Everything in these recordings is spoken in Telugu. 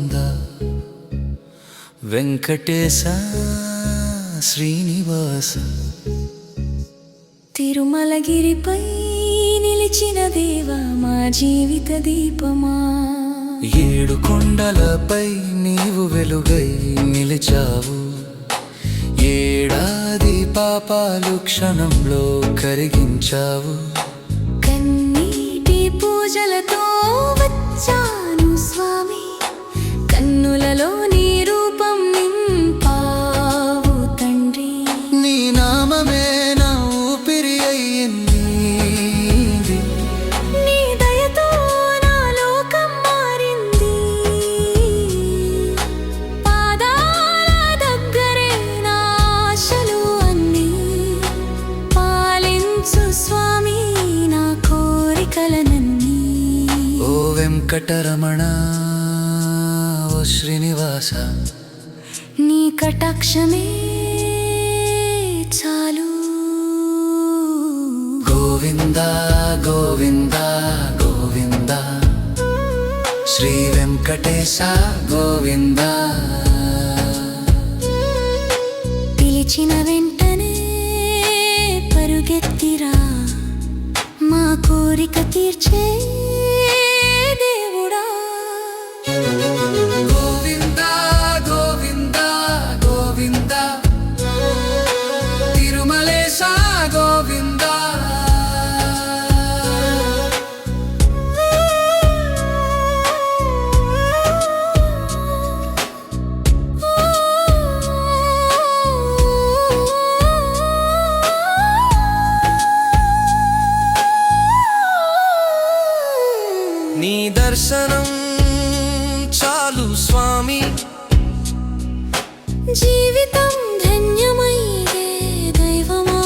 గోవింద వెంకటేశ శ్రీనివాస. తిరుమలగిరిపై నిలిచిన దేవా మా జీవిత దీపమా, ఏడు కొండలపై నీవు వెలుగై నిలిచావు. ఏడాది పాపాలు క్షణంలో కరిగించావు. కన్నీటి పూజలతో వచ్చాను స్వామి, కన్నులలో నీ రూపం నింపావు తండ్రి. నీ నామమే నా ఊపిరి అయ్యింది, నీ దయతో నా లోకం మారింది. పాదాల దగ్గరే నా ఆశలు అన్నీ, పాలించు స్వామి నా కోరికలనన్నీ. ఓ వెంకటరమణ ఓ శ్రీనివాస, నీ కటాక్షమే చాలు. గోవింద గోవింద గోవింద శ్రీ వెంకటేశ గోవింద. పిలిచిన వెంటనే పరుగెత్తిరా, మా కోరిక తీర్చే దేవుడా. గోవింద గోవింద గోవింద తిరుమలేశ గోవింద. నీ దర్శనం చాలు స్వామి, జీవితం ధన్యమైదే దైవమా.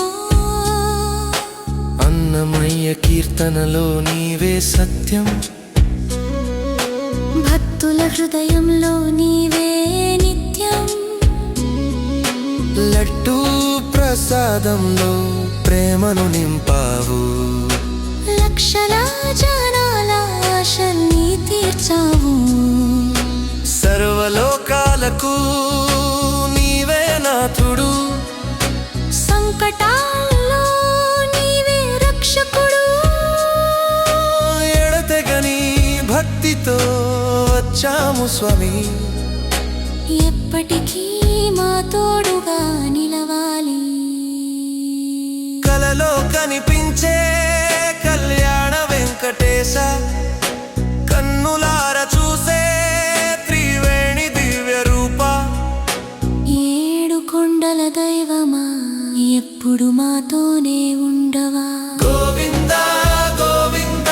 అన్నమయ్య కీర్తనలో నీవే సత్యం, భక్తుల హృదయంలో నీవే నిత్యం. లడ్డూ ప్రసాదంలో ప్రేమను నింపావు. లక్షల జనాల ఆశల్ని తీర్చావు. సర్వలోకాలకు నీవే నాథుడు, సంకటాల్లో నీవే రక్షకుడు. ఎడతెగని భక్తితో వచ్చాము స్వామి, ఎప్పటికీ మా తోడుగా నిలవాలి. కలలో కనిపించే కళ్యాణ వెంకటేశ, కన్నులార చూసే త్రివేణి దివ్య రూప. ఏడు కొండల దైవమా, ఎప్పుడు మాతోనే ఉండవా. గోవింద గోవింద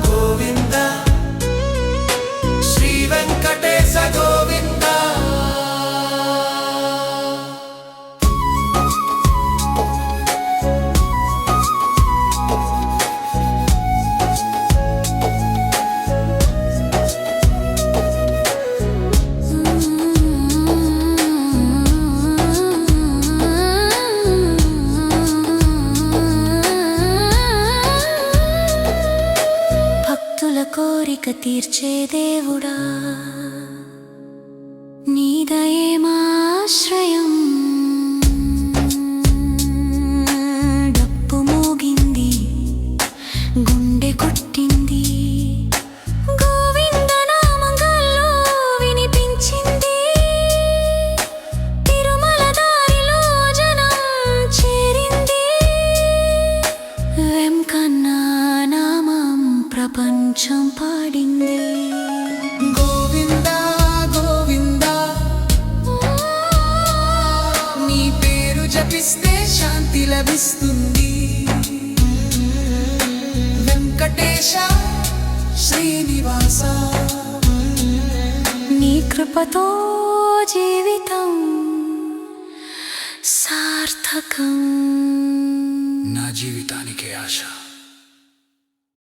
గోవింద శ్రీ వెంకటేశ గోవింద. కోరిక తీర్చే దేవుడా, నీ దయే మా ఆశ్రయం. డప్పు మోగింది, గుండె కొట్టింది, గోవింద నామంగాల్లో వినిపించింది. తిరుమల దారిలో జనం చేరింది, వెంకన్న నామం ప్రపంచం పాడింది. గోవింద గోవింద నీ పేరు జపిస్తే శాంతి లభిస్తుంది. వెంకటేశ శ్రీనివాస, నీ కృపతో జీవితం సార్థకం. నా జీవితానికే ఆశ.